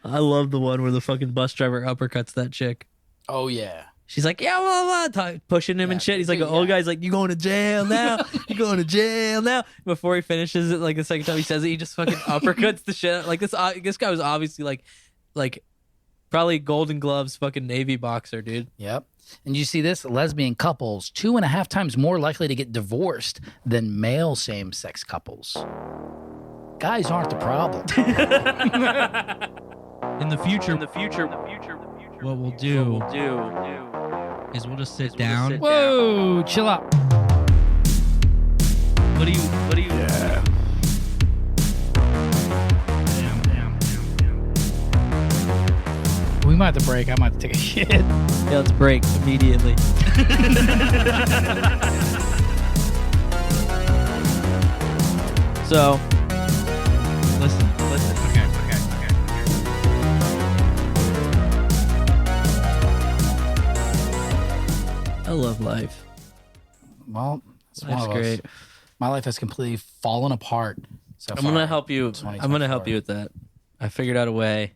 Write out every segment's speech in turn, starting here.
I love the one where the fucking bus driver uppercuts that chick. Oh, yeah. She's like, yeah, blah, blah, blah, pushing him and shit. He's like, the old guy's like, you going to jail now? You going to jail now? Before he finishes it, like the second time he says it, he just fucking uppercuts the shit. Like this guy was obviously like probably Golden Gloves fucking Navy boxer, dude. Yep. And you see this? Lesbian couples 2.5 times more likely to get divorced than male same-sex couples. Guys aren't the problem. In the future, what we'll do is we'll just sit down. Whoa, chill out. What do you? Yeah. We might have to break. I might have to take a shit. Yeah, let's break immediately. So, listen. Okay. I love life. Well, it's Life's one of great. us. My life has completely fallen apart. So I'm gonna help you. I'm gonna help you with that. I figured out a way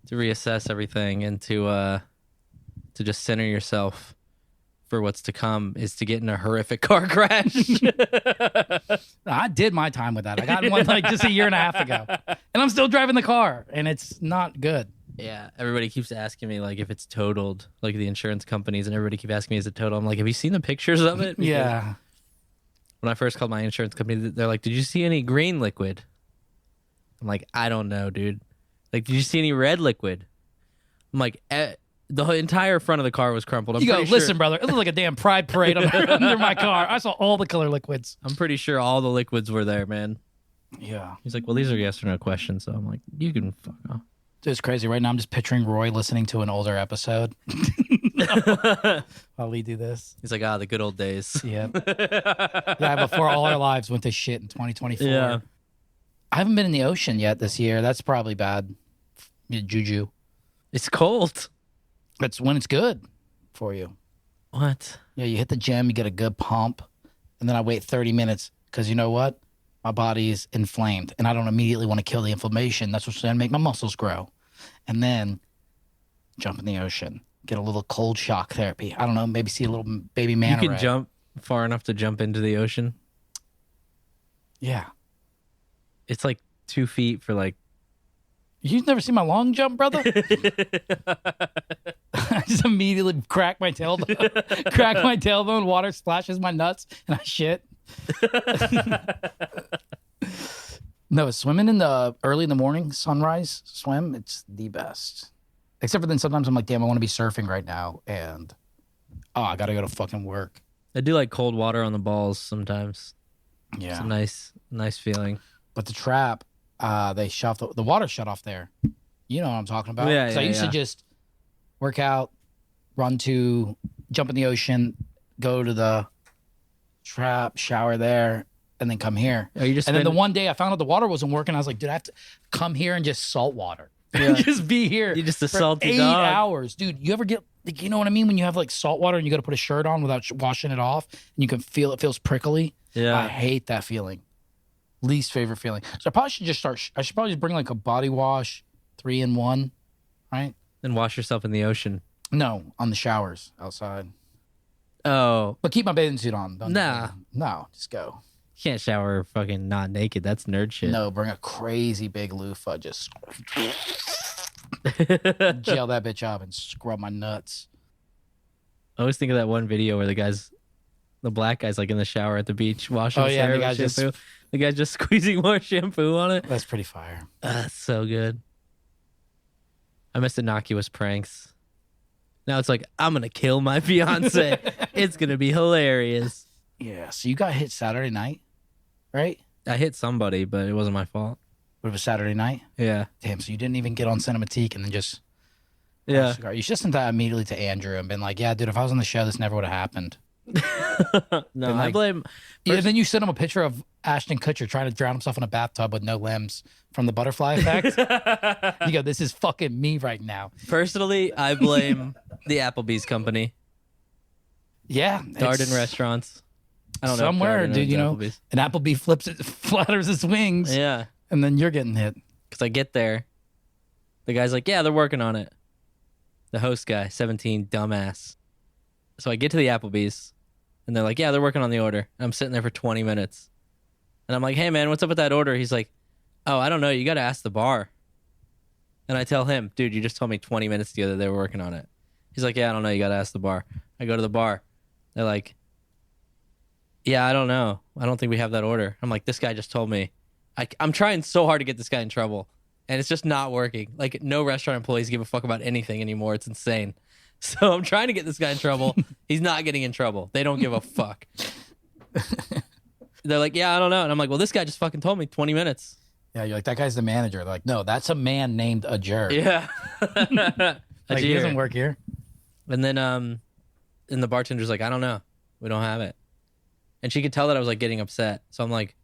to reassess everything and to just center yourself for what's to come is to get in a horrific car crash. I did my time with that. I got in one like just a year and a half ago, and I'm still driving the car, and it's not good. Yeah, everybody keeps asking me like if it's totaled, like the insurance companies, and everybody keep asking me is it totaled. I'm like, have you seen the pictures of it? Because Yeah. when I first called my insurance company, they're like, did you see any green liquid? I'm like, I don't know, dude. Like, did you see any red liquid? I'm like, the entire front of the car was crumpled. You go, listen, brother. It looked like a damn pride parade under my car. I saw all the color liquids. I'm pretty sure all the liquids were there, man. Yeah. He's like, well, these are yes or no questions. So I'm like, you can fuck off. It's crazy. Right now, I'm just picturing Roy listening to an older episode while we do this. He's like, the good old days. Yeah. Yeah, before all our lives went to shit in 2024. Yeah. I haven't been in the ocean yet this year. That's probably bad. Juju. It's cold. That's when it's good for you. What? Yeah, you hit the gym, you get a good pump, and then I wait 30 minutes because you know what? My body is inflamed, and I don't immediately want to kill the inflammation. That's what's going to make my muscles grow. And then jump in the ocean, get a little cold shock therapy. I don't know, maybe see a little baby manta You can ray. jump far enough to jump into the ocean. Yeah. It's like 2 feet for like. You've never seen my long jump, brother? I just immediately crack my tailbone, water splashes my nuts, and I shit. No, swimming in the early in the morning, sunrise swim, it's the best. Except for then sometimes I'm like, damn, I want to be surfing right now, and I gotta go to fucking work. I do like cold water on the balls sometimes. Yeah. It's a nice feeling. But the trap, they shut the water shut off there. You know what I'm talking about? Yeah, So I yeah, used to just work out, jump in the ocean, go to the trap, shower there, and then come here. Are you just And then the one day I found out the water wasn't working, I was like, dude, I have to come here and just salt water. Yeah. Just be here. You're just a for salty 8 dog. hours. Dude, you ever get, like, you know what I mean? When you have like salt water and you got to put a shirt on without washing it off and you can feel it feels prickly? Yeah. I hate that feeling. Least favorite feeling. So I should probably just bring like a body wash, 3-in-1, right? And wash yourself in the ocean. No, on the showers outside. Oh, But keep my bathing suit on. Don't Nah. No, just go. you can't shower fucking not naked. That's nerd shit. No, bring a crazy big loofah. Just gel that bitch up and scrub my nuts. I always think of that one video where the black guy's like in the shower at the beach washing Oh, his yeah, hair the with guy's just- shampoo. The guy's just squeezing more shampoo on it. That's pretty fire. That's so good. I miss innocuous pranks. Now it's like, I'm going to kill my fiance. It's going to be hilarious. Yeah, so you got hit Saturday night, right? I hit somebody, but it wasn't my fault. It was Saturday night? Yeah. Damn, so you didn't even get on Cinematique and then just... Yeah. You should have sent that immediately to Andrew and been like, yeah, dude, if I was on the show, this never would have happened. No, Been I like- blame. Yeah, then you sent him a picture of Ashton Kutcher trying to drown himself in a bathtub with no limbs from the butterfly effect. You go, this is fucking me right now. Personally, I blame the Applebee's company. Yeah. Garden it's restaurants. I don't know. if somewhere, Garden dude, owns you know, Applebee's. an Applebee flatters its wings, Yeah. and then you're getting hit. Because I get there The guy's like, yeah, they're working on it. The host guy, 17, dumbass. So I get to the Applebee's, and they're like, yeah, they're working on the order. I'm sitting there for 20 minutes. And I'm like, hey, man, what's up with that order? He's like, oh, I don't know. You got to ask the bar. And I tell him, dude, you just told me 20 minutes ago they were working on it. He's like, yeah, I don't know. You got to ask the bar. I go to the bar. They're like, yeah, I don't know. I don't think we have that order. I'm like, this guy just told me. I'm trying so hard to get this guy in trouble, and it's just not working. Like, no restaurant employees give a fuck about anything anymore. It's insane. So I'm trying to get this guy in trouble. He's not getting in trouble. They don't give a fuck. They're like, yeah, I don't know. And I'm like, well, this guy just fucking told me 20 minutes. Yeah, you're like, that guy's the manager. They're like, no, that's a man named a jerk. Yeah. Like, he doesn't work here. And then and the bartender's like, I don't know. We don't have it. And she could tell that I was like getting upset. So I'm like,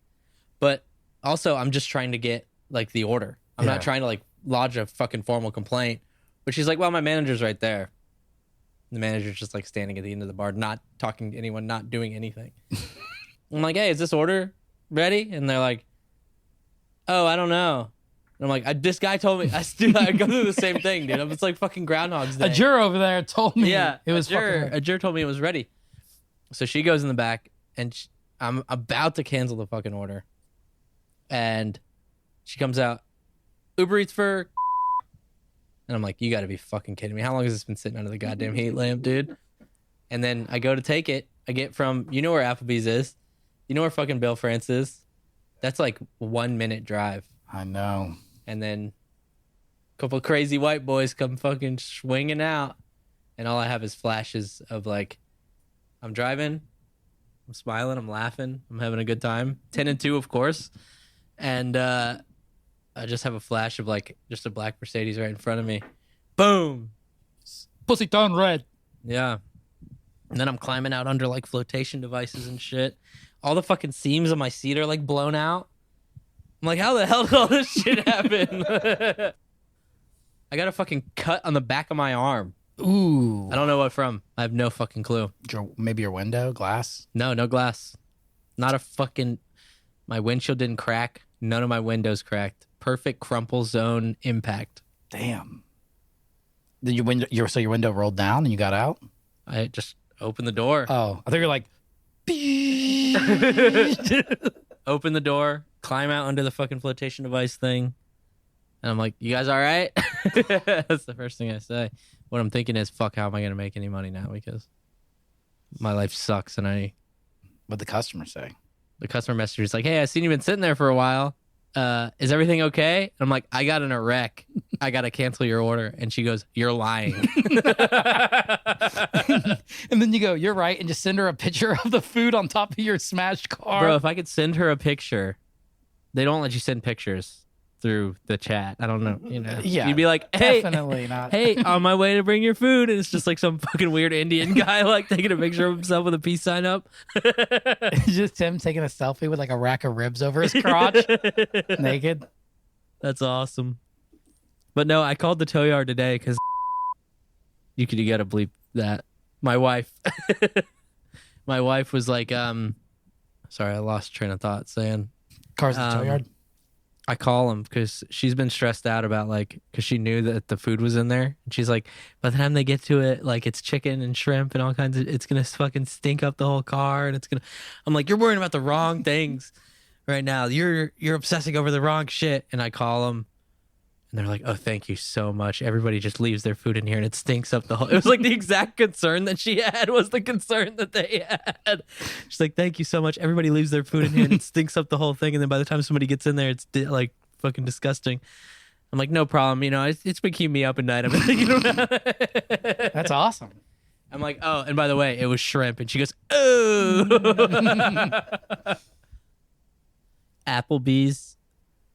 but also I'm just trying to get like the order. I'm not trying to like lodge a fucking formal complaint. But she's like, well, my manager's right there. The manager's just like standing at the end of the bar, not talking to anyone, not doing anything. I'm like, hey, is this order ready? And they're like, oh, I don't know. And I'm like, this guy told me. I go through the same thing, dude. It's like fucking Groundhog's Day. A juror over there told me. Yeah, it was a juror told me it was ready. So she goes in the back, and I'm about to cancel the fucking order. And she comes out, Uber Eats for... And I'm like, you got to be fucking kidding me. How long has this been sitting under the goddamn heat lamp, dude? And then I go to take it. I get from, you know where Applebee's is? You know where fucking Bill France is? That's like 1 minute drive. I know. And then a couple of crazy white boys come fucking swinging out. And all I have is flashes of like, I'm driving, I'm smiling, I'm laughing, I'm having a good time. 10 and 2, of course. And I just have a flash of like just a black Mercedes right in front of me. Boom. Pussy tone red. Yeah. And then I'm climbing out under like flotation devices and shit. All the fucking seams of my seat are like blown out. I'm like, how the hell did all this shit happen? I got a fucking cut on the back of my arm. Ooh. I don't know what from. I have no fucking clue. Maybe your window, glass? No glass. Not a fucking... My windshield didn't crack. None of my windows cracked. Perfect crumple zone impact. Damn. Did your window rolled down and you got out? I just opened the door. Oh, I thought you were like... Open the door, climb out under the fucking flotation device thing. And I'm like, you guys all right? That's the first thing I say. What I'm thinking is, fuck, how am I going to make any money now? Because my life sucks. And What'd the customer say? The customer message is like, hey, I seen you been sitting there for a while. Is everything okay? And I'm like, I got in a wreck. I got to cancel your order. And she goes, you're lying. And then you go, you're right. And just send her a picture of the food on top of your smashed car. Bro, if I could send her a picture, they don't let you send pictures through the chat. I don't know. You know, yeah, you'd be like, hey, definitely not. Hey, on my way to bring your food. And it's just like some fucking weird Indian guy like taking a picture of himself with a peace sign up. It's just him taking a selfie with like a rack of ribs over his crotch, naked. That's awesome. But no, I called the tow yard today because you gotta bleep that. My wife was like, sorry, I lost train of thought saying. Cars at the tow yard? I call him because she's been stressed out about like, because she knew that the food was in there. And she's like, by the time they get to it, like it's chicken and shrimp and all kinds of, it's going to fucking stink up the whole car. And I'm like, you're worrying about the wrong things right now. You're obsessing over the wrong shit. And I call them and they're like, oh, thank you so much. Everybody just leaves their food in here and it stinks up the whole, it was like the exact concern that she had was the concern that they had. She's like, thank you so much. Everybody leaves their food in here and it stinks up the whole thing. And then by the time somebody gets in there, it's like fucking disgusting. I'm like, no problem. You know, it's been keeping me up at night. I'm like, you know, that's awesome. I'm like, oh, and by the way, it was shrimp. And she goes, oh. Applebee's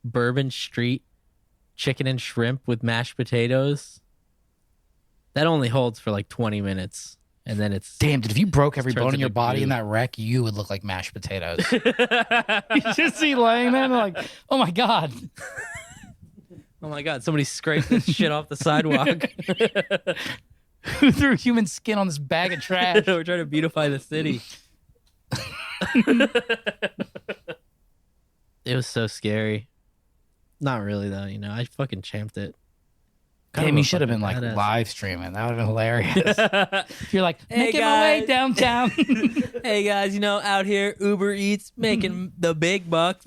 Bourbon Street chicken and shrimp with mashed potatoes. That only holds for like 20 minutes. And then it's... Damn, dude, if you broke every bone in your body in that wreck, you would look like mashed potatoes. You just see laying there and like, oh my God. Oh my God, somebody scraped this shit off the sidewalk. Who threw human skin on this bag of trash? We're trying to beautify the city. It was so scary. Not really, though, you know. I fucking champed it. Damn, you should have been like badass. live streaming. That would have been hilarious. If you're like, Hey, making my way guys." downtown. Hey guys, out here Uber Eats making the big bucks.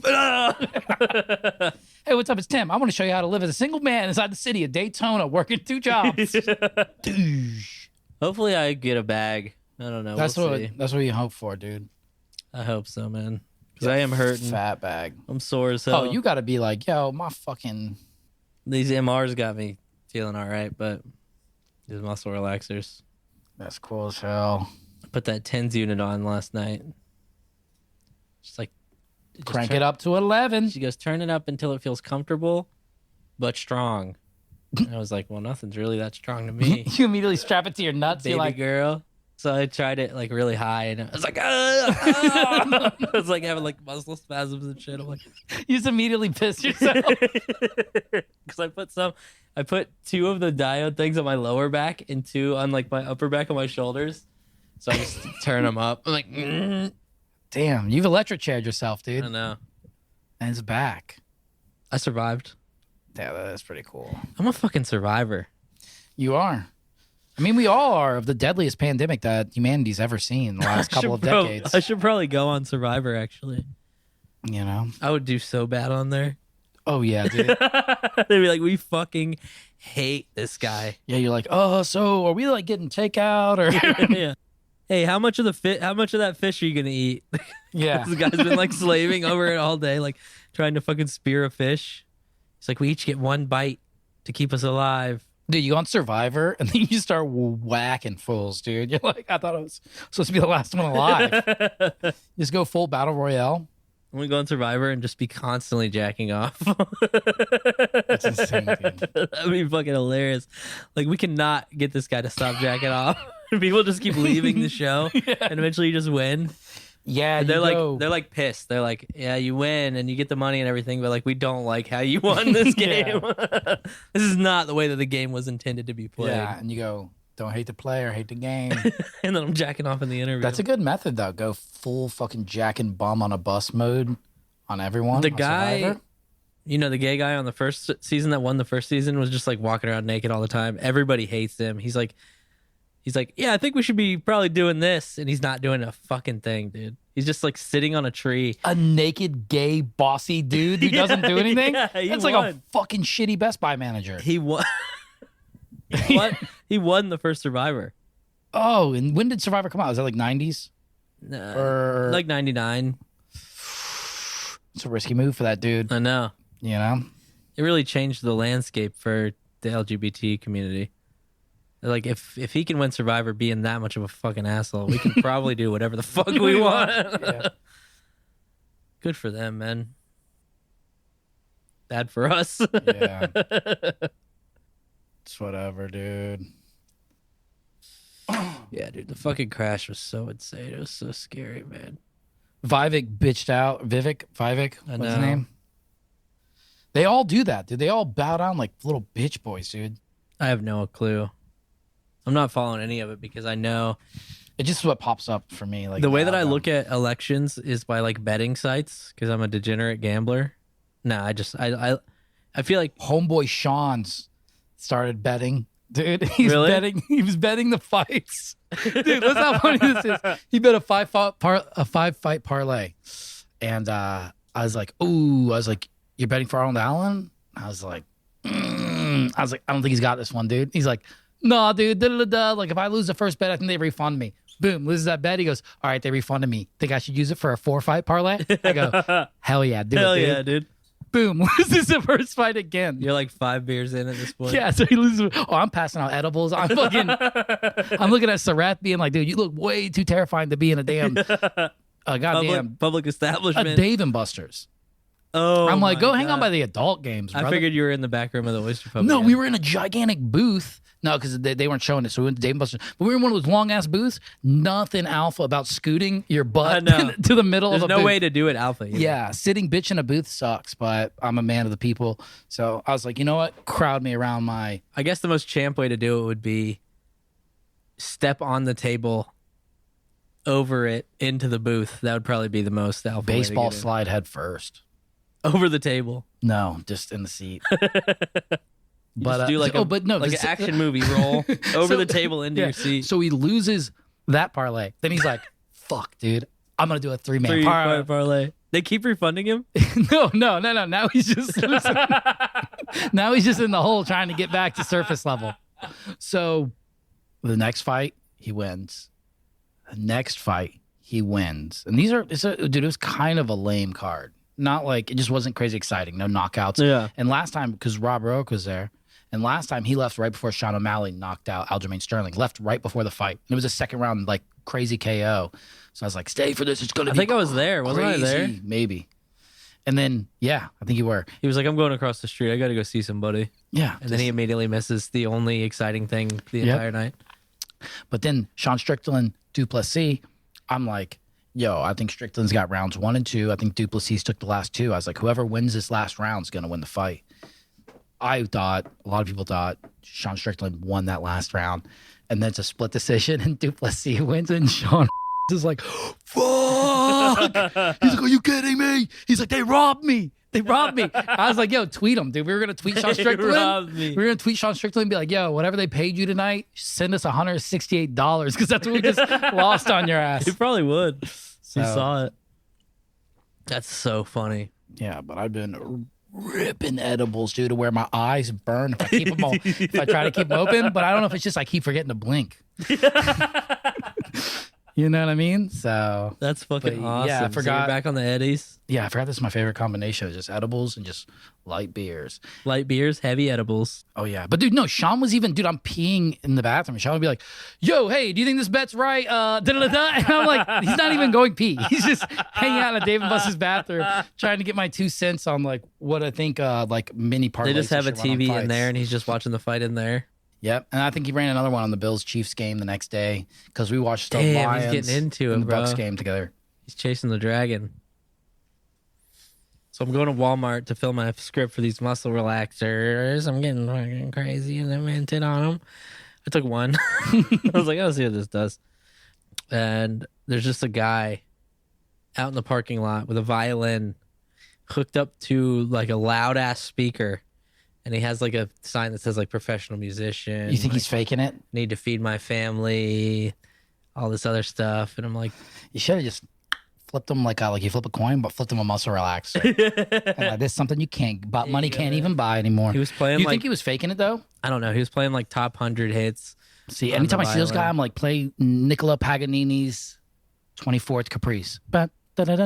Hey, what's up? It's Tim. I want to show you how to live as a single man inside the city of Daytona, working 2 jobs. Douche. Hopefully, I get a bag. I don't know. We'll see. That's what you hope for, dude. I hope so, man. Because I am hurting. Fat bag. I'm sore as hell. Oh, you got to be like, yo, my fucking. These MRs got me feeling all right, but these muscle relaxers. That's cool as hell. I put that TENS unit on last night. Just like Crank it up to 11. She goes, turn it up until it feels comfortable, but strong. And I was like, well, nothing's really that strong to me, You immediately strap it to your nuts. baby You're like, girl. So I tried it like really high, and I was like, I was like having like muscle spasms and shit. I'm like, you just immediately piss yourself. because I put 2 of the diode things on my lower back and 2 on like my upper back on my shoulders. So I just turn them up. I'm like, Damn, you've electric chaired yourself, I dude. don't know. And it's back. I survived. Yeah, that is pretty cool. I'm a fucking survivor. You are. I mean, we all are of the deadliest pandemic that humanity's ever seen in the last couple of decades. I should probably go on Survivor, actually. You know? I would do so bad on there. Oh, yeah, dude. They'd be like, we fucking hate this guy. Yeah, you're like, oh, so are we like getting takeout or? Yeah. Hey, how much of that fish are you gonna eat? Yeah. This guy's been like slaving over it all day, like trying to fucking spear a fish. It's like we each get 1 bite to keep us alive. Dude, you go on Survivor and then you just start whacking fools, dude. You're like, I thought I was supposed to be the last one alive. Just go full battle royale. I'm gonna go on Survivor and just be constantly jacking off. That's insane, dude. That'd be fucking hilarious. Like we cannot get this guy to stop jacking off. People just keep leaving the show, and eventually you just win. Yeah, And they're like pissed. They're like, yeah, you win and you get the money and everything, but like we don't like how you won this game. This is not the way that the game was intended to be played. Yeah, and you go, don't hate the player, hate the game. And then I'm jacking off in the interview. That's a good method, though. Go full fucking jack and bum on a bus mode on everyone. The on guy, Survivor. the gay guy on the first season that won the first season was just like walking around naked all the time. Everybody hates him. He's like, yeah, I think we should be probably doing this. And he's not doing a fucking thing, dude. He's just like sitting on a tree. A naked, gay, bossy dude who doesn't do anything? Yeah, That's like a fucking shitty Best Buy manager. He won. He won the first Survivor. Oh, and when did Survivor come out? Was that like 90s? Or... Like 99. It's a risky move for that dude. I know. You know? It really changed the landscape for the LGBT community. Like, if he can win Survivor being that much of a fucking asshole, we can probably do whatever the fuck we want. Yeah. Good for them, man. Bad for us. Yeah. It's whatever, dude. Yeah, dude, the fucking crash was so insane. It was so scary, man. Vivek bitched out. Vivek? What's his know. name? They all do that, dude. They all bow down like little bitch boys, dude. I have no clue. I'm not following any of it because I know It's just what pops up for me. Like the way that I look at elections is by like betting sites because I'm a degenerate gambler. Nah, I feel like homeboy Sean's started betting. Dude, he's Really? betting. He was betting the fights. Dude, listen how funny this is. He bet a five fight parlay, and I was like, "Ooh!" I was like, "You're betting for Arnold Allen?" I was like, I don't think he's got this one, dude. He's like, "No, dude. Like if I lose the first bet, I think they refund me." Boom, loses that bet. He goes, "All right, they refunded me. Think I should use it for a 4-fight parlay?" I go, "Hell yeah, do hell it, dude." yeah, dude. Boom, loses the first fight again. You're like 5 beers in at this point. Yeah, so he loses. Oh, I'm passing out edibles. I'm looking at Sarath being like, dude, you look way too terrifying to be in a damn, goddamn public a establishment. Dave and Buster's. Oh, I'm like, my go hang God. out by the adult games. I brother. figured you were in the back room of the Oyster Pub. No, again. we were in a gigantic booth. No, because they weren't showing it, so we went to Dave and Buster's. But we were in one of those long ass booths. Nothing alpha about scooting your butt to the middle There's of a no booth. way to do it alpha. Either. Yeah, sitting bitch in a booth sucks, but I'm a man of the people. So I was like, you know what? Crowd me around my I guess the most champ way to do it would be step on the table over it into the booth. That would probably be the most alpha way to baseball get in. slide head first. Over the table. No, just in the seat. But do like an action movie roll over the table into your seat. So he loses that parlay. Then he's like, "Fuck, dude, I'm gonna do a 3-man parlay." They keep refunding him. No. Now he's just now he's just in the hole trying to get back to surface level. So the next fight he wins. The next fight he wins, and dude, it was kind of a lame card. Not like, it just wasn't crazy exciting. No knockouts. Yeah. And last time, because Rob Rourke was there, and last time he left right before Sean O'Malley knocked out Aljamain Sterling. Left right before the fight. And it was a second round, like, crazy KO. So I was like, stay for this. It's going to be I think I was there. Wasn't I there? Maybe. And then, yeah, I think you were. He was like, I'm going across the street. I got to go see somebody. Yeah. And then he immediately misses the only exciting thing the entire night. But then Sean Strickland, Duplessis, I'm like, yo, I think Strickland's got rounds 1 and 2. I think Duplessis took the last 2. I was like, whoever wins this last round is going to win the fight. A lot of people thought Sean Strickland won that last round. And then it's a split decision and Duplessis wins and Sean is like, fuck. He's like, are you kidding me? He's like, they robbed me. I was like, yo, tweet him, dude. We were going to tweet Sean Strickland. We were going to tweet Sean Strickland and be like, yo, whatever they paid you tonight, send us $168 because that's what we just lost on your ass. He probably would. So, he saw it. That's so funny. Yeah, but I've been ripping edibles, dude, to where my eyes burn if I keep them if I try to keep them open. But I don't know if it's just I keep forgetting to blink. You know what I mean? So that's fucking awesome. Yeah, I forgot. So you're back on the Eddies. Yeah, I forgot this is my favorite combination. It's just edibles and just light beers. Light beers, heavy edibles. Oh yeah, but dude, no. Sean was even, dude. I'm peeing in the bathroom. And Sean would be like, "Yo, hey, do you think this bet's right?" And I'm like, he's not even going pee. He's just hanging out in Dave and Buster's bathroom, trying to get my 2 cents on like what I think like mini parlays. They just have a TV in there, and he's just watching the fight in there. Yep, and I think he ran another one on the Bills-Chiefs game the next day because we watched the Lions he's getting into and it, the Bucs game together. He's chasing the dragon. So I'm going to Walmart to fill my script for these muscle relaxers. I'm getting fucking crazy and demented on them. I took one. I was like, I'll see what this does. And there's just a guy out in the parking lot with a violin hooked up to like a loud ass speaker. And he has like a sign that says like professional musician. You think he's faking it? Need to feed my family, all this other stuff. And I'm like, you should have just flipped him like you flip a coin, but flipped him a muscle relaxer. And like, this is something you can't, but money can't even buy anymore. He was playing. You think he was faking it though? I don't know. He was playing like top 100 hits. See, anytime I see this guy, I'm like, play Nicola Paganini's 24th Caprice. I should have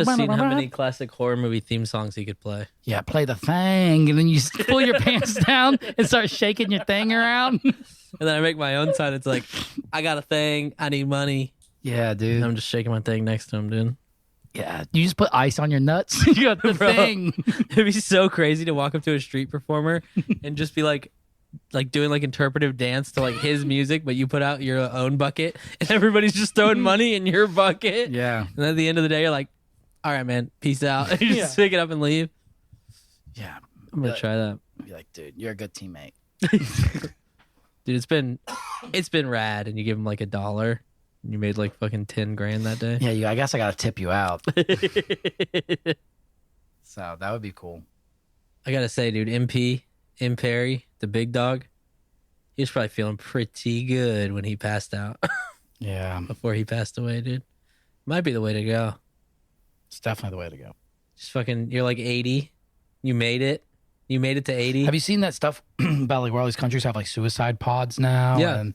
seen how many classic horror movie theme songs he could play. Yeah, play the thing, and then you pull your pants down and start shaking your thing around. And then I make my own sign. It's like, I got a thing. I need money. Yeah, dude. And I'm just shaking my thing next to him, dude. Yeah, you just put ice on your nuts. You got the thing. It'd be so crazy to walk up to a street performer and just be like doing like interpretive dance to like his music, but you put out your own bucket and everybody's just throwing money in your bucket. Yeah. And at the end of the day, you're like, all right, man, peace out. And you just pick it up and leave. Yeah. I'm going to try that. Be like, dude, you're a good teammate. Dude, it's been rad. And you give him like $1 and you made like fucking 10 grand that day. Yeah. I guess I got to tip you out. So that would be cool. I got to say, dude, M. Perry, the big dog, he was probably feeling pretty good when he passed out. Yeah. Before he passed away, dude. Might be the way to go. It's definitely the way to go. Just fucking, you're like 80. You made it. You made it to 80. Have you seen that stuff about like where all these countries have like suicide pods now? Yeah. And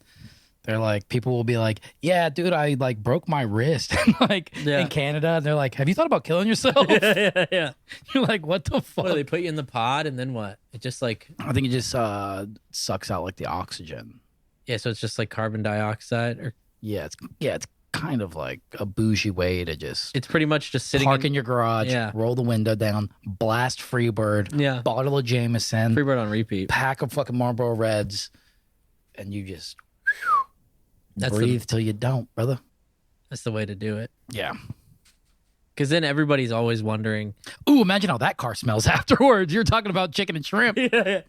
they're like, people will be like, yeah, dude, I like broke my wrist in Canada. And they're like, have you thought about killing yourself? Yeah. You're like, what the fuck? What, do they put you in the pod and then what? It just like... I think it just sucks out like the oxygen. Yeah, so it's just like carbon dioxide? Or Yeah, it's kind of like a bougie way to just... It's pretty much just sitting park in your garage, roll the window down, blast Freebird, bottle of Jameson. Freebird on repeat. Pack of fucking Marlboro Reds, and you just... breathe till you don't, brother. That's the way to do it. Yeah. Because then everybody's always wondering. Ooh, imagine how that car smells afterwards. You're talking about chicken and shrimp. Yeah.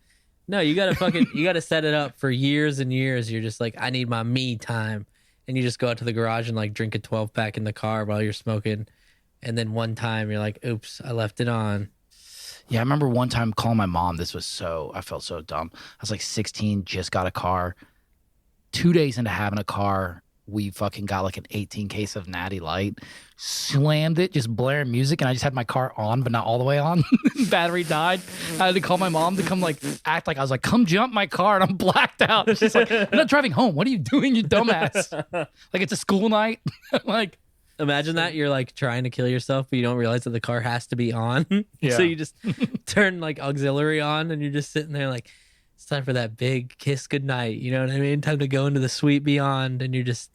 No, you gotta set it up for years and years. You're just like, I need my me time. and you just go out to the garage and like drink a 12-pack in the car while you're smoking, and then one time you're like, oops, I left it on. Yeah, I remember one time calling my mom. I felt so dumb. I was like 16, just got a car. 2 days into having a car, we fucking got like an 18 case of Natty Light, slammed it, just blaring music, and I just had my car on, but not all the way on. Battery died. I had to call my mom to come like act like I was like, come jump my car, and I'm blacked out. She's like, I'm not driving home. What are you doing, you dumbass? Like it's a school night. Like, imagine that you're like trying to kill yourself, but you don't realize that the car has to be on. Yeah. So you just turn like auxiliary on, and you're just sitting there like, it's time for that big kiss goodnight. You know what I mean? Time to go into the sweet beyond, and you just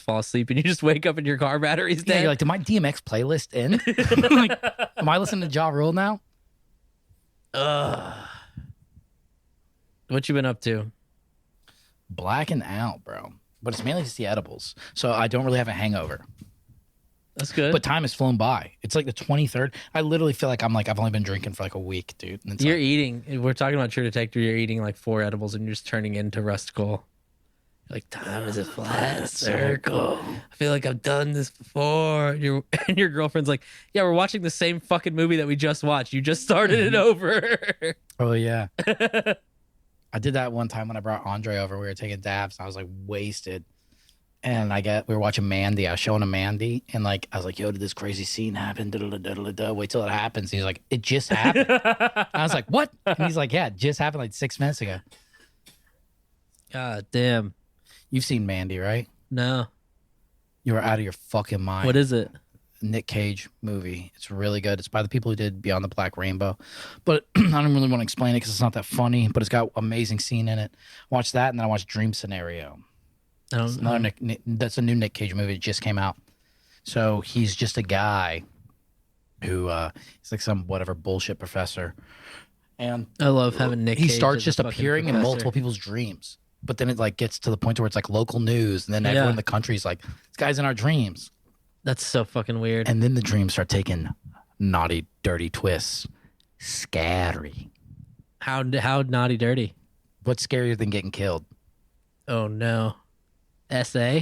fall asleep, and you just wake up and your car battery's dead. Yeah, you're like, did my DMX playlist end? Like, am I listening to Ja Rule now? What you been up to? Blacking out, bro. But it's mainly just the edibles. So I don't really have a hangover. That's good. But time has flown by. It's like the 23rd. I literally feel like I've only been drinking for like a week, dude. And it's you're like, eating. We're talking about True Detective. You're eating like 4 edibles, and you're just turning into Rustical. Like, time is a flat circle. I feel like I've done this before. And your girlfriend's like, yeah, we're watching the same fucking movie that we just watched. You just started it over. oh, yeah. I did that one time when I brought Andre over. We were taking dabs, and I was like wasted. And we were watching Mandy. I was showing him Mandy, and like I was like, "Yo, did this crazy scene happen? Wait till it happens." He's like, "It just happened." I was like, "What?" And he's like, "Yeah, it just happened like 6 minutes ago." God damn. You've seen Mandy, right? No. You were out of your fucking mind. What is it? Nick Cage movie. It's really good. It's by the people who did Beyond the Black Rainbow. But I don't really want to explain it because it's not that funny. But it's got amazing scene in it. Watch that, and then I watched Dream Scenario. That's a new Nick Cage movie. It just came out. So he's just a guy who he's like some whatever bullshit professor. And I love having Nick He Cage starts as just a fucking appearing in professor. multiple people's dreams. But then it like gets to the point where it's like local news, and then everyone in the country's like, this guy's in our dreams. That's so fucking weird. And then the dreams start taking naughty, dirty twists. Scary. How naughty dirty? What's scarier than getting killed? Oh no. SA?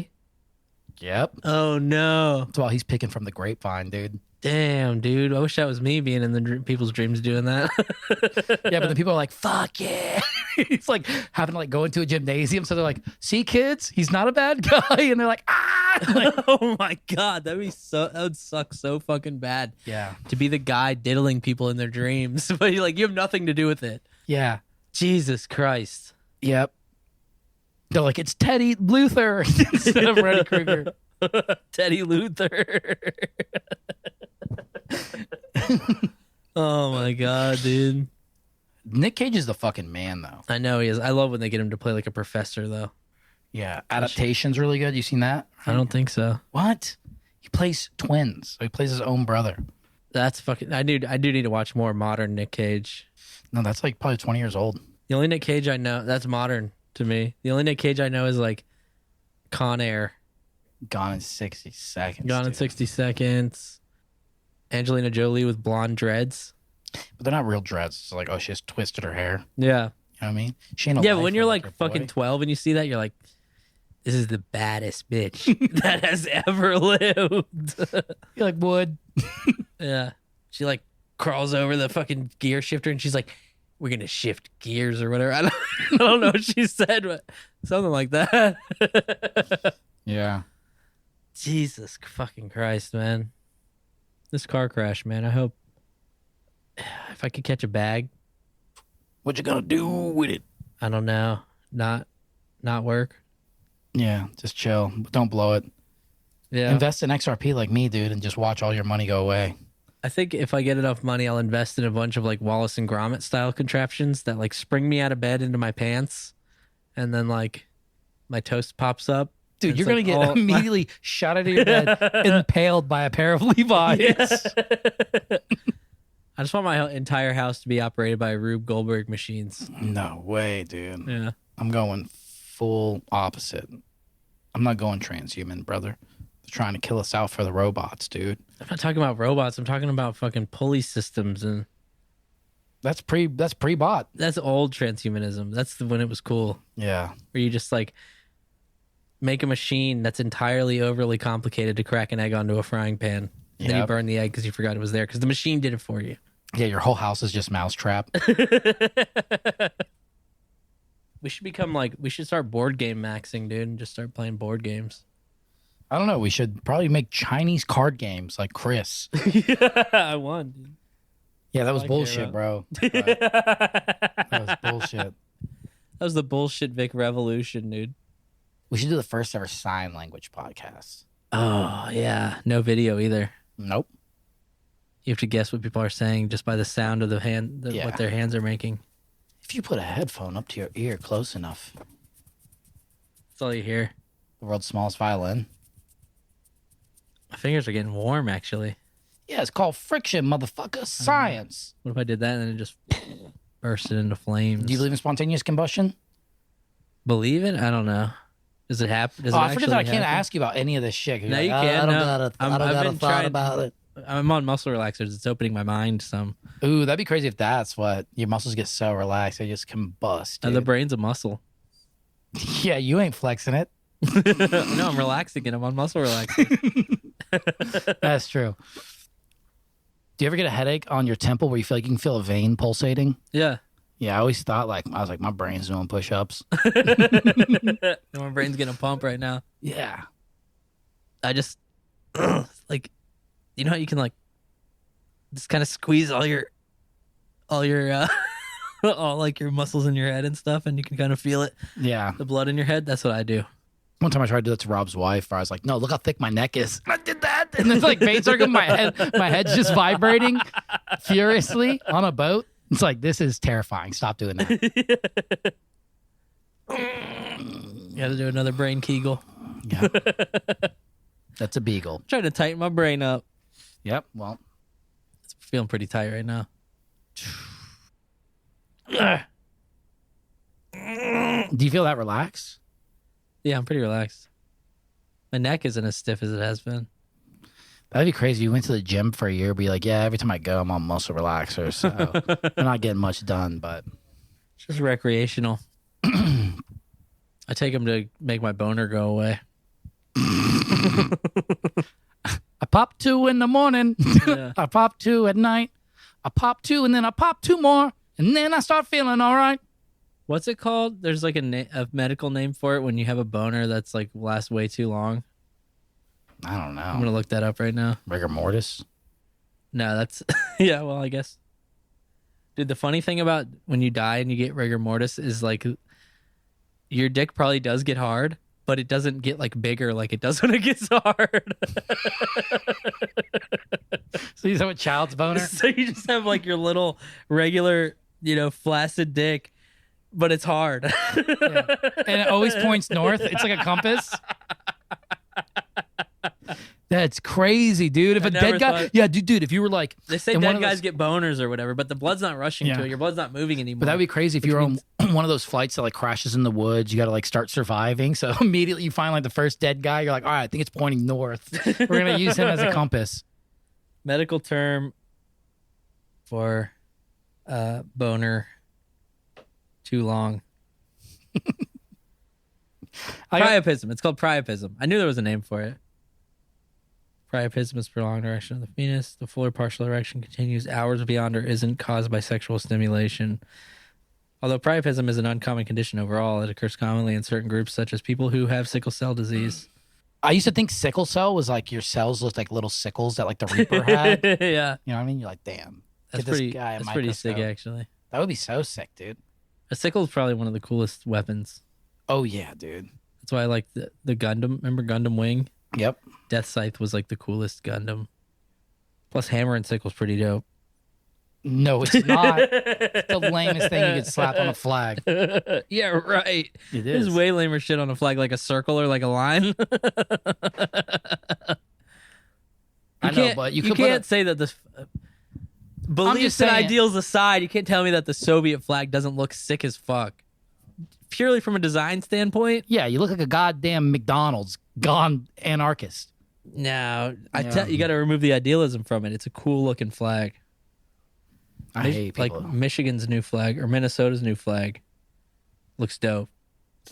Yep. Oh no. That's why he's picking from the grapevine, dude. Damn, dude. I wish that was me being in the people's dreams doing that. Yeah, but then people are like, fuck yeah. He's like having to like go into a gymnasium. So they're like, see, kids, he's not a bad guy. And they're like, ah. Like, Oh my god, that would suck so fucking bad. yeah. To be the guy diddling people in their dreams, but you have nothing to do with it. Yeah. Jesus Christ. Yep. They're like, it's Teddy Luther instead of Freddy Krueger. Teddy Luther. Oh my god, dude. Nick Cage is the fucking man, though. I know he is. I love when they get him to play like a professor, though. Yeah. Adaptation's really good. You seen that? I don't think so. What? He plays twins. So he plays his own brother. That's fucking. I do need to watch more modern Nick Cage. No, that's like probably 20 years old. The only Nick Cage I know that's modern to me. The only Nick Cage I know is like Con Air. Gone in 60 seconds. Gone in dude. 60 Seconds. Angelina Jolie with blonde dreads. But they're not real dreads. It's like, oh, she just twisted her hair. Yeah. You know what I mean? She ain't a Yeah, but lifer when you're like her fucking boy. 12 and you see that, you're like, this is the baddest bitch that has ever lived. You're like, wood. Yeah. She like crawls over the fucking gear shifter and she's like, we're going to shift gears or whatever. I don't know what she said, but something like that. Yeah. Jesus fucking Christ, man. This car crash, man. I hope if I could catch a bag. What you gonna do with it? I don't know. Not work. Yeah, just chill. Don't blow it. Yeah. Invest in XRP like me, dude, and just watch all your money go away. I think if I get enough money, I'll invest in a bunch of like Wallace and Gromit style contraptions that like spring me out of bed into my pants, and then like my toast pops up. Dude, It's you're like gonna get all- immediately shot out of your bed, impaled by a pair of Levi's. Yes. I just want my entire house to be operated by Rube Goldberg machines. No way, dude. Yeah. I'm going full opposite. I'm not going transhuman, brother. They're trying to kill us out for the robots, dude. I'm not talking about robots. I'm talking about fucking pulley systems, and That's pre-bot. that's old transhumanism. That's when it was cool. Yeah. Where you just like make a machine that's entirely overly complicated to crack an egg onto a frying pan. And then you burn the egg because you forgot it was there because the machine did it for you. Yeah, your whole house is just mousetrap. We should start board game maxing, dude, and just start playing board games. I don't know. We should probably make Chinese card games like Chris. Yeah, I won, dude. Yeah, that was bullshit, bro. That was bullshit. That was the bullshit Vic revolution, dude. We should do the first ever sign language podcast. Oh, yeah. No video either. Nope. You have to guess what people are saying just by the sound of what their hands are making. If you put a headphone up to your ear close enough. That's all you hear. The world's smallest violin. My fingers are getting warm, actually. Yeah, it's called friction, motherfucker. Science. What if I did that and then it just bursted into flames? Do you believe in spontaneous combustion? Believe it? I don't know. Does it happen? I forget that I can't ask you about any of this shit. No, you can't. I don't got a thought about it. I'm on muscle relaxers. It's opening my mind some. Ooh, that'd be crazy if that's what your muscles get so relaxed they just combust. Dude. The brain's a muscle. Yeah, you ain't flexing it. No, I'm relaxing it. I'm on muscle relaxers. That's true. Do you ever get a headache on your temple where you feel like you can feel a vein pulsating? Yeah. Yeah, I always thought my brain's doing push-ups. My brain's getting a pump right now. Yeah. I just like, you know how you can like just kind of squeeze all your all like your muscles in your head and stuff, and you can kind of feel it. Yeah. The blood in your head. That's what I do. One time I tried to do that to Rob's wife, where I was like, no, look how thick my neck is. And I did that. And then like veins are going my head. My head's just vibrating furiously on a boat. It's like, this is terrifying. Stop doing that. You got to do another brain kegel. Yeah. That's a beagle. I'm trying to tighten my brain up. Yep. Well, it's feeling pretty tight right now. Do you feel that relaxed? Yeah, I'm pretty relaxed. My neck isn't as stiff as it has been. That'd be crazy. You went to the gym for a year, but you're like, yeah, every time I go, I'm on muscle relaxers. So I'm not getting much done, but it's just recreational. I take them to make my boner go away. I pop 2 in the morning. Yeah. I pop 2 at night. I pop 2 and then I pop 2 more. And then I start feeling all right. What's it called? There's like a medical name for it when you have a boner that's like lasts way too long. I don't know. I'm going to look that up right now. Rigor mortis? No, that's... Yeah, well, I guess. Dude, the funny thing about when you die and you get rigor mortis is like your dick probably does get hard, but it doesn't get like bigger like it does when it gets hard. So you have a child's boner? So you just have like your little regular, flaccid dick, but it's hard. Yeah. And it always points north. It's like a compass. That's crazy, dude. If a dead guy, dude, if you were like, they say dead guys get boners or whatever, but the blood's not rushing to it. Your blood's not moving anymore. But that'd be crazy if you were on one of those flights that like crashes in the woods. You got to like start surviving. So immediately you find like the first dead guy. You're like, all right, I think it's pointing north. We're gonna use him as a compass. Medical term for boner too long. Priapism. It's called priapism. I knew there was a name for it. Priapism is prolonged erection of the penis. The full or partial erection continues hours beyond or isn't caused by sexual stimulation. Although priapism is an uncommon condition overall, it occurs commonly in certain groups, such as people who have sickle cell disease. I used to think sickle cell was like your cells looked like little sickles that like the Reaper had. Yeah. You know what I mean? You're like, damn. That's pretty sick, actually. That would be so sick, dude. A sickle is probably one of the coolest weapons. Oh, yeah, dude. That's why I like the Gundam. Remember Gundam Wing? Yep. Death Scythe was like the coolest Gundam. Plus, hammer and sickle's pretty dope. No, it's not. It's the lamest thing you could slap on a flag. Yeah, right. It is. There's way lamer shit on a flag, like a circle or like a line. I know, but you can't say that this... Beliefs and ideals aside, you can't tell me that the Soviet flag doesn't look sick as fuck. Purely from a design standpoint? Yeah, you look like a goddamn McDonald's gone anarchist. No, you got to remove the idealism from it. It's a cool looking flag. I hate people. Like Michigan's new flag or Minnesota's new flag looks dope.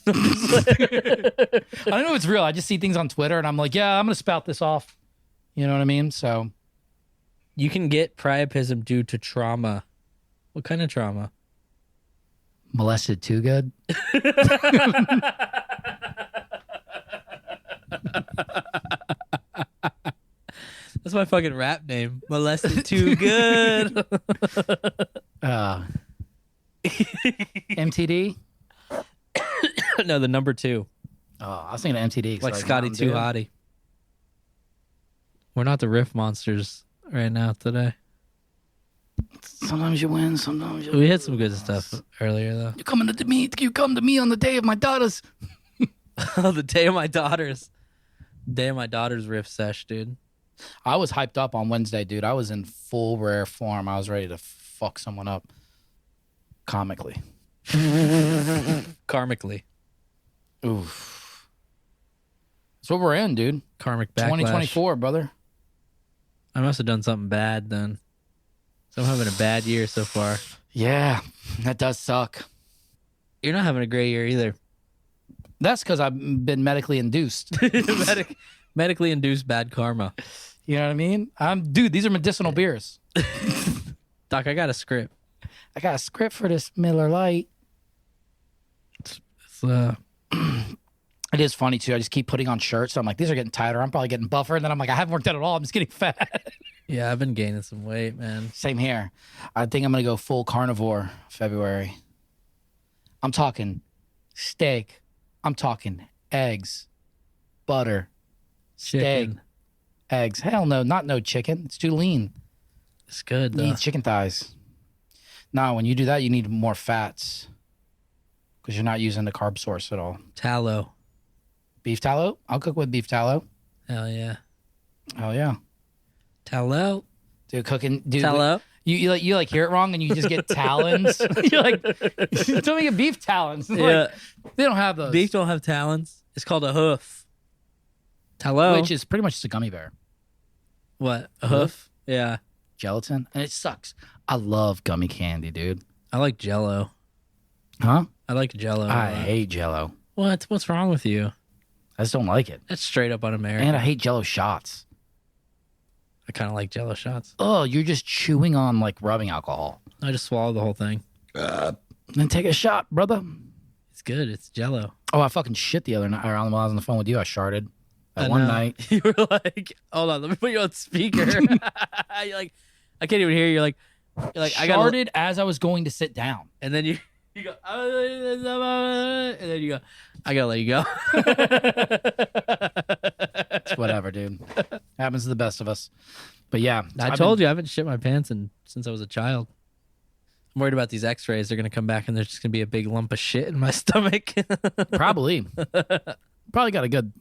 I don't know if it's real. I just see things on Twitter and I'm like, yeah, I'm gonna spout this off. You know what I mean? So You can get priapism due to trauma. What kind of trauma? molested too good. That's my fucking rap name. Molested too good. MTD. No, the number 2. Oh, I was thinking of MTD. Like Scotty Too Hottie. We're not the riff monsters right now today. Sometimes you win, sometimes you We had some good stuff earlier though. You come to me. You come to me on the day of my daughters. The day of my daughters. Day of my daughter's riff sesh, dude. I was hyped up on Wednesday, dude. I was in full rare form. I was ready to fuck someone up comically. Karmically. Oof. That's what we're in, dude. Karmic backlash. 2024, brother. I must have done something bad then. So I'm having a bad year so far. Yeah, that does suck. You're not having a great year either. That's because I've been medically induced. Medically induced bad karma. You know what I mean? Dude, these are medicinal beers. Doc, I got a script. I got a script for this Miller Lite. It's It is funny too. I just keep putting on shirts. So I'm like, these are getting tighter. I'm probably getting buffer. And then I'm like, I haven't worked out at all. I'm just getting fat. Yeah, I've been gaining some weight, man. Same here. I think I'm going to go full carnivore February. I'm talking steak. I'm talking eggs, butter, steak, Chicken. eggs. Hell no, not no chicken. It's too lean. It's good though. You need chicken thighs. No, when you do that, you need more fats because you're not using the carb source at all. Tallow. Beef tallow? I'll cook with beef tallow. Hell yeah. Oh yeah. Tallow. Dude, cooking. Dude, Tallow. You hear it wrong and you just get talons. You're like, tell me get beef talons. Yeah. Like, they don't have those. Beef don't have talons. It's called a hoof. Tallow. Which is pretty much just a gummy bear. What? A hoof? Yeah. Gelatin. And it sucks. I love gummy candy, dude. I like Jello. Huh? I like Jello. I hate Jello. What? What's wrong with you? I just don't like it. That's straight up un-American. And I hate Jello shots. I kind of like Jello shots. Oh, you're just chewing on like rubbing alcohol. I just swallow the whole thing. Then take a shot, brother. It's good. It's Jello. Oh, I fucking shit the other night. While I was on the phone with you, I sharted. I One know. night. You were like, hold on, let me put you on speaker. You're like, I can't even hear you. You're like, I got Sharted as I was going to sit down. and then you go, and then you go, I gotta let you go. It's whatever, dude. Happens to the best of us. But yeah, I told you I haven't shit my pants since I was a child. I'm worried about these X-rays. They're gonna come back and there's just gonna be a big lump of shit in my stomach. Probably got a good,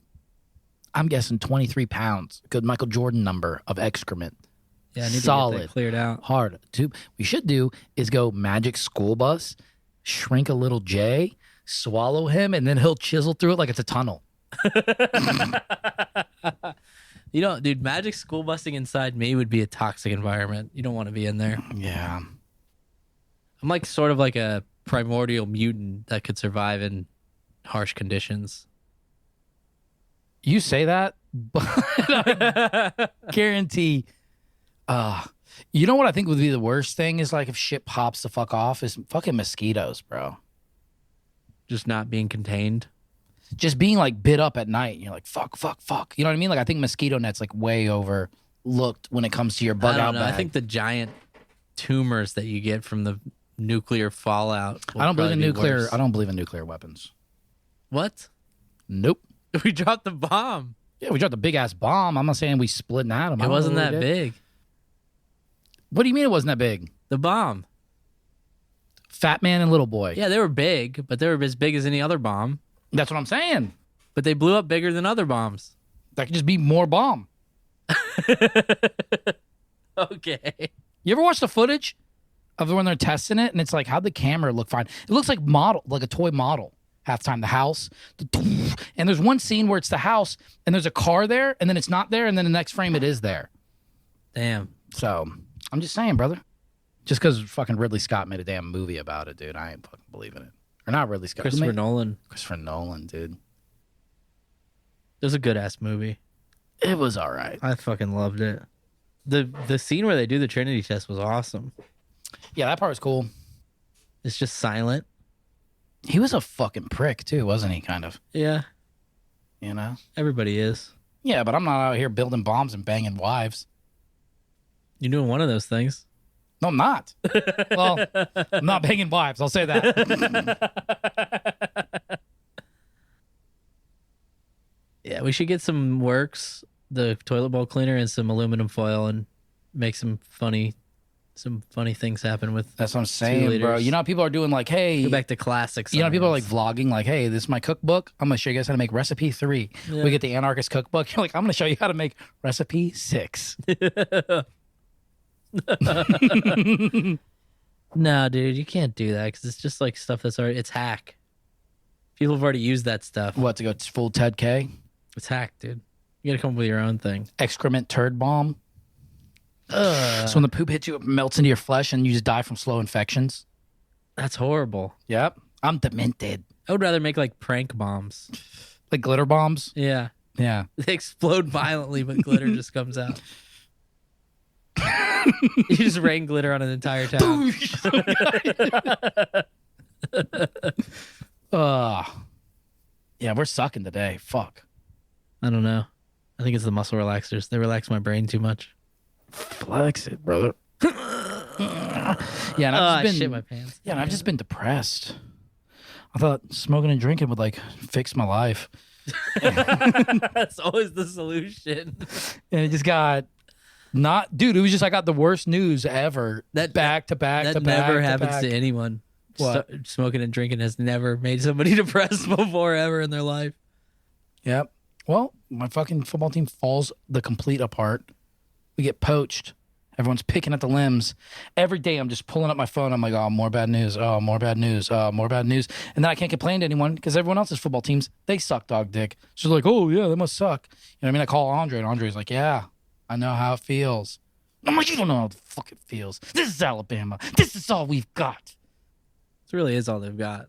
I'm guessing 23 pounds. Good Michael Jordan number of excrement. Yeah, I need to Solid. get that cleared out. Hard. We should do is go magic school bus, shrink a little J, swallow him, and then he'll chisel through it like it's a tunnel. You know, dude, magic school busting inside me would be a toxic environment. You don't want to be in there. Yeah. I'm like sort of like a primordial mutant that could survive in harsh conditions. You say that, but I guarantee. You know what I think would be the worst thing is like if shit pops the fuck off is fucking mosquitoes, bro. Just not being contained. Just being like bit up at night. And you're like, fuck. You know what I mean? Like I think mosquito net's like way overlooked when it comes to your bug I don't out know. bag. I think the giant tumors that you get from the nuclear fallout. I don't believe in nuclear. Worse. I don't believe in nuclear weapons. What? Nope. We dropped the bomb. Yeah, we dropped a big ass bomb. I'm not saying we split an atom. It wasn't that big. What do you mean it wasn't that big? The bomb. Fat man and little boy. Yeah, they were big, but they were as big as any other bomb. That's what I'm saying. But they blew up bigger than other bombs. That could just be more bomb. Okay. You ever watch the footage of when they're testing it and it's like, how'd the camera look fine? It looks like a toy model. Half time, the house. And there's one scene where it's the house and there's a car there and then it's not there and then the next frame it is there. Damn. So I'm just saying, brother. Just because fucking Ridley Scott made a damn movie about it, dude, I ain't fucking believing it. Or not Ridley Scott. Christopher Nolan. Christopher Nolan, dude. It was a good ass movie. It was all right. I fucking loved it. The scene where they do the Trinity test was awesome. Yeah, that part was cool. It's just silent. He was a fucking prick too, wasn't he? Kind of. Yeah. You know. Everybody is. Yeah, but I'm not out here building bombs and banging wives. You're doing one of those things. No, I'm not. Well, I'm not banging wives. I'll say that. Yeah, we should get some Works, the toilet bowl cleaner, and some aluminum foil, and make some funny things happen with. That's what I'm saying, bro. You know how people are doing like, hey, go back to classics. You know, people are like vlogging, like, hey, this is my cookbook. I'm gonna show you guys how to make recipe 3. Yeah. We get the anarchist cookbook. You're like, I'm gonna show you how to make recipe 6. No, dude, you can't do that because it's just like stuff that's already. It's hack. People have already used that stuff. What, to go full Ted K? It's hack, dude. You gotta come up with your own thing. Excrement turd bomb. So when the poop hits you, it melts into your flesh and you just die from slow infections. That's horrible. Yep. I'm demented. I would rather make like prank bombs. Like glitter bombs? Yeah. Yeah. They explode violently, but glitter just comes out. You just rain glitter on an entire town. Yeah, we're sucking today. Fuck. I don't know. I think it's the muscle relaxers. They relax my brain too much. Flex it, brother. Yeah, and I've just been, shit my pants. Yeah, and I've just been depressed. I thought smoking and drinking would like fix my life. That's always the solution. And it just got dude, it was just I got the worst news ever. That back to back that to back. Never happens to anyone. What? Smoking and drinking has never made somebody depressed before ever in their life. Yep. Well, my fucking football team falls the complete apart. We get poached. Everyone's picking at the limbs. Every day I'm just pulling up my phone. I'm like, oh, more bad news. Oh, more bad news. More bad news. And then I can't complain to anyone because everyone else's football teams, they suck dog dick. So they're like, oh, yeah, they must suck. You know what I mean? I call Andre, and Andre's like, yeah, I know how it feels. I'm like, you don't know how the fuck it feels. This is Alabama. This is all we've got. This really is all they've got.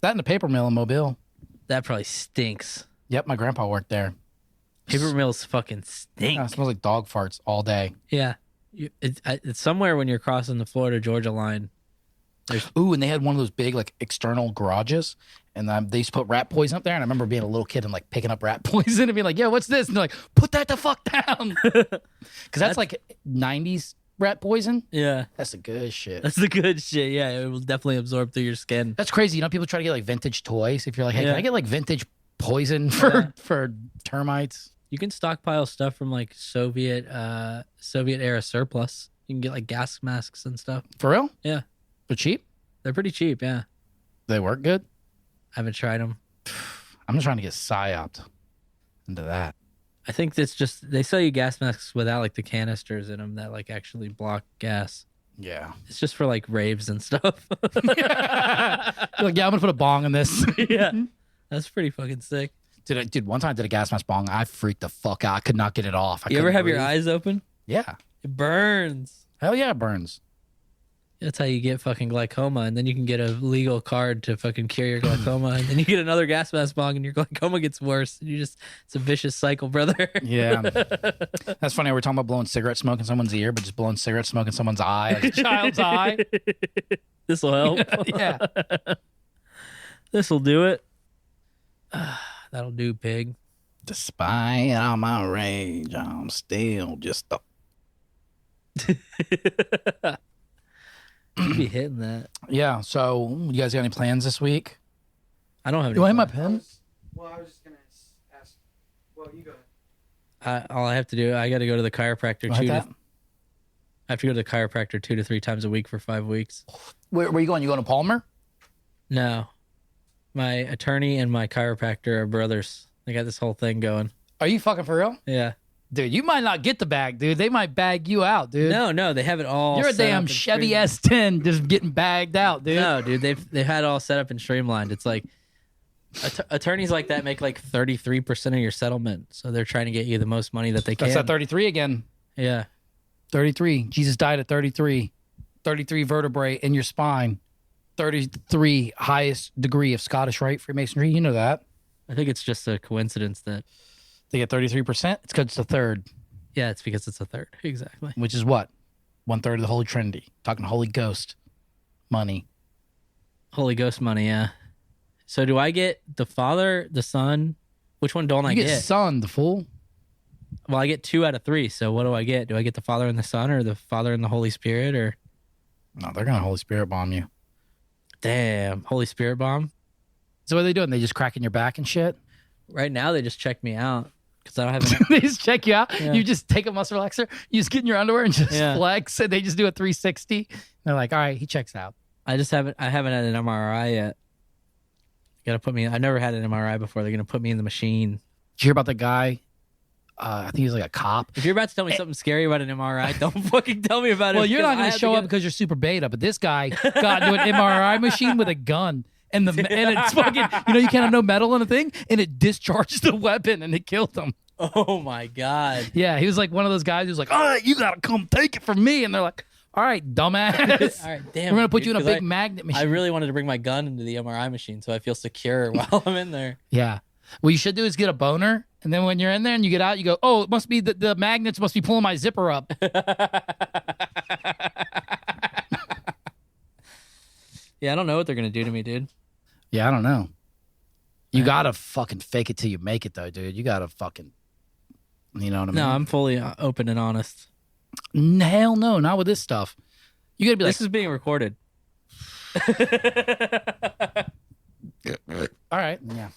That and the paper mill in Mobile. That probably stinks. Yep, my grandpa worked there. Paper mills fucking stink. Yeah, it smells like dog farts all day. Yeah. It's somewhere when you're crossing the Florida-Georgia line. Ooh, and they had one of those big, like, external garages, and they used to put rat poison up there, and I remember being a little kid and, like, picking up rat poison and being like, yeah, what's this? And they're like, put that the fuck down. Because that's, like, 90s rat poison. Yeah. That's the good shit. That's the good shit, yeah. It will definitely absorb through your skin. That's crazy. You know, people try to get, like, vintage toys. If you're like, hey, can I get, like, vintage poison for termites? You can stockpile stuff from like Soviet era surplus. You can get like gas masks and stuff. For real? Yeah. They're cheap? They're pretty cheap, yeah. They work good? I haven't tried them. I'm just trying to get psyoped into that. I think it's just, they sell you gas masks without like the canisters in them that like actually block gas. Yeah. It's just for like raves and stuff. You're like, yeah, I'm going to put a bong in this. Yeah. That's pretty fucking sick. Dude, one time I did a gas mask bong. I freaked the fuck out. I could not get it off. You ever have your eyes open? Yeah. It burns. Hell yeah, it burns. That's how you get fucking glaucoma, and then you can get a legal card to fucking cure your glaucoma, and then you get another gas mask bong, and your glaucoma gets worse. And it's a vicious cycle, brother. Yeah. That's funny. We're talking about blowing cigarette smoke in someone's ear, but just blowing cigarette smoke in someone's eye, like a child's eye. This will help. Yeah. This will do it. That'll do, pig. Despite all my rage, I'm still just a... You be hitting that. Yeah, so you guys got any plans this week? I don't have any You want my plans. pen? I was just going to ask. Well, you go ahead. All I have to do, I got to go to the chiropractor Like I that? have to go to the chiropractor 2 to 3 times a week for 5 weeks. Where are you going? You going to Palmer? No. My attorney and my chiropractor are brothers. They got this whole thing going. Are you fucking for real? Yeah. Dude, you might not get the bag, dude. They might bag you out, dude. No, they have it all. You're a set damn up and Chevy streamlined. S10 just getting bagged out, dude. No, dude, they've had it all set up and streamlined. It's like attorneys like that make like 33% of your settlement, so they're trying to get you the most money that they can. That's at 33 again. Yeah. 33. Jesus died at 33. 33 vertebrae in your spine. 33 highest degree of Scottish Rite Freemasonry. You know that. I think it's just a coincidence that. They get 33%. It's because it's a third. Yeah, it's because it's a third. Exactly. Which is what? 1/3 of the Holy Trinity. Talking Holy Ghost money. Holy Ghost money, yeah. So do I get the Father, the Son? Which one don't I You get? get Son, the fool. Well, I get 2 out of 3. So what do I get? Do I get the Father and the Son, or the Father and the Holy Spirit, or? No, they're gonna Holy Spirit bomb you. Damn, Holy Spirit bomb. So what are they doing? They just cracking your back and shit? Right now, they just check me out because I don't have. They just check you out. Yeah. You just take a muscle relaxer. You just get in your underwear and just flex. And they just do a 360. They're like, all right, he checks out. I haven't had an MRI yet. Got to put me. I never had an MRI before. They're gonna put me in the machine. Did you hear about the guy? I think he was like a cop. If you're about to tell me something scary about an MRI, don't fucking tell me about it. Well, you're not going to show up because you're super beta, but this guy got into an MRI machine with a gun. And it's fucking, you can't have no metal in a thing, and it discharged the weapon and it killed him. Oh my God. Yeah, he was like one of those guys who's like, all right, you got to come take it from me. And they're like, all right, dumbass. All right, damn. We're going to put you in a big magnet machine. I really wanted to bring my gun into the MRI machine so I feel secure while I'm in there. Yeah. What you should do is get a boner, and then when you're in there and you get out, you go, oh, it must be the magnets must be pulling my zipper up. Yeah, I don't know what they're going to do to me, dude. Yeah, I don't know. You got to fucking fake it till you make it, though, dude. You got to fucking, you know what I mean? No, I'm fully open and honest. Hell no, not with this stuff. You got to be like, this is being recorded. all right. Yeah.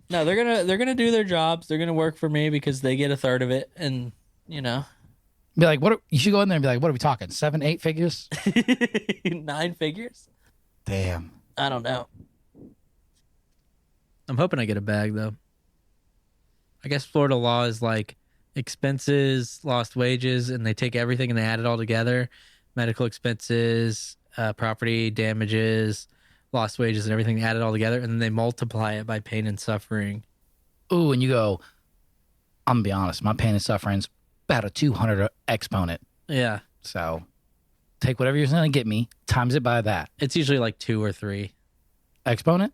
No, they're gonna do their jobs. They're gonna work for me because they get a third of it, and be like, you should go in there and be like, what are we talking? 7, 8 figures? 9 figures? Damn. I don't know. I'm hoping I get a bag though. I guess Florida law is like expenses, lost wages, and they take everything and they add it all together. Medical expenses, property damages, lost wages, and everything, they add it all together, and then they multiply it by pain and suffering. Ooh, and you go, I'm going to be honest, my pain and suffering's about a 200 exponent. Yeah. So take whatever you're going to get me, times it by that. It's usually like 2 or 3. Exponent?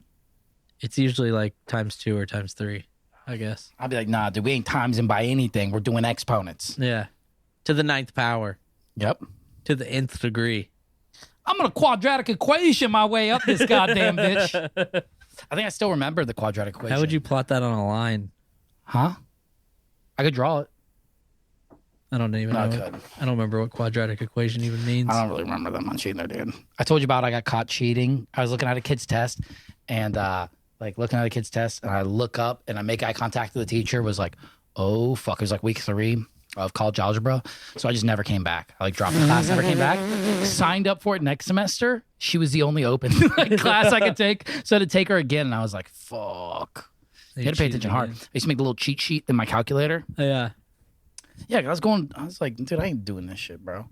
It's usually like times 2 or times 3, I guess. I'd be like, nah, dude, we ain't timesing by anything. We're doing exponents. Yeah. To the 9th power. Yep. To the nth degree. I'm going to quadratic equation my way up this goddamn bitch. I think I still remember the quadratic equation. How would you plot that on a line? Huh? I could draw it. I don't even know. I don't remember what quadratic equation even means. I don't really remember that much either, dude. I told you about I got caught cheating. I was looking at a kid's test, and looking at a kid's test, and I look up and I make eye contact with the teacher. Was like, oh fuck! It was like week 3 of college algebra, so I just never came back. I dropped the class, never came back. Signed up for it next semester. She was the only open class I could take, so I had to take her again, and I was like, fuck. You had to pay attention hard. I used to make a little cheat sheet in my calculator. Yeah. Yeah, I was like, dude, I ain't doing this shit, bro.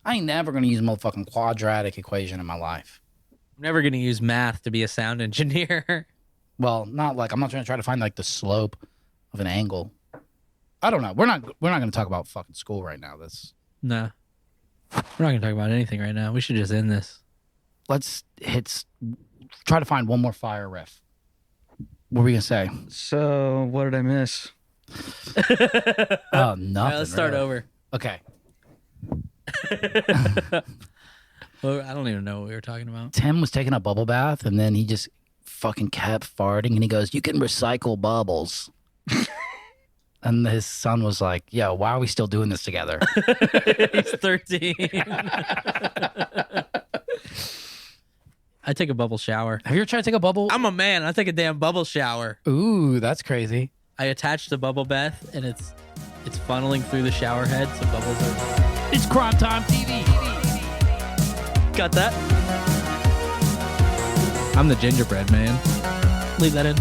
I ain't never gonna use a motherfucking quadratic equation in my life. I'm never gonna use math to be a sound engineer. Well, not like I'm not trying to find like the slope of an angle. I don't know. We're not gonna talk about fucking school right now. No. We're not gonna talk about anything right now. We should just end this. Let's try to find one more fire riff. What were we gonna say? So what did I miss? Oh, nothing. All right, let's start over. Okay. Well, I don't even know what we were talking about. Tim was taking a bubble bath, and then he just fucking kept farting, and he goes, "You can recycle bubbles." And his son was like, "Yo, why are we still doing this together?" He's 13. I take a bubble shower. Have you ever tried to take a bubble? I'm a man. I take a damn bubble shower. Ooh, that's crazy. I attach the bubble bath, and it's funneling through the shower head, so bubbles are... It's Crime Time TV. Got that? I'm the gingerbread man. Leave that in.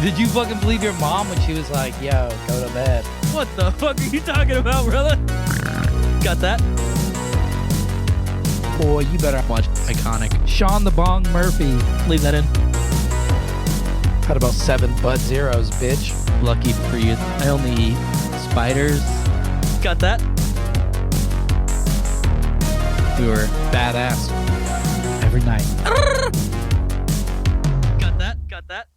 Did you fucking believe your mom when she was like, yo, go to bed? What the fuck are you talking about, brother? Got that? Boy, you better Watch Iconic. Sean the Bong Murphy. Leave that in. Had about 7 Bud Zeros, bitch. Lucky for you, I only eat spiders. Got that? We were badass. every night. Got that.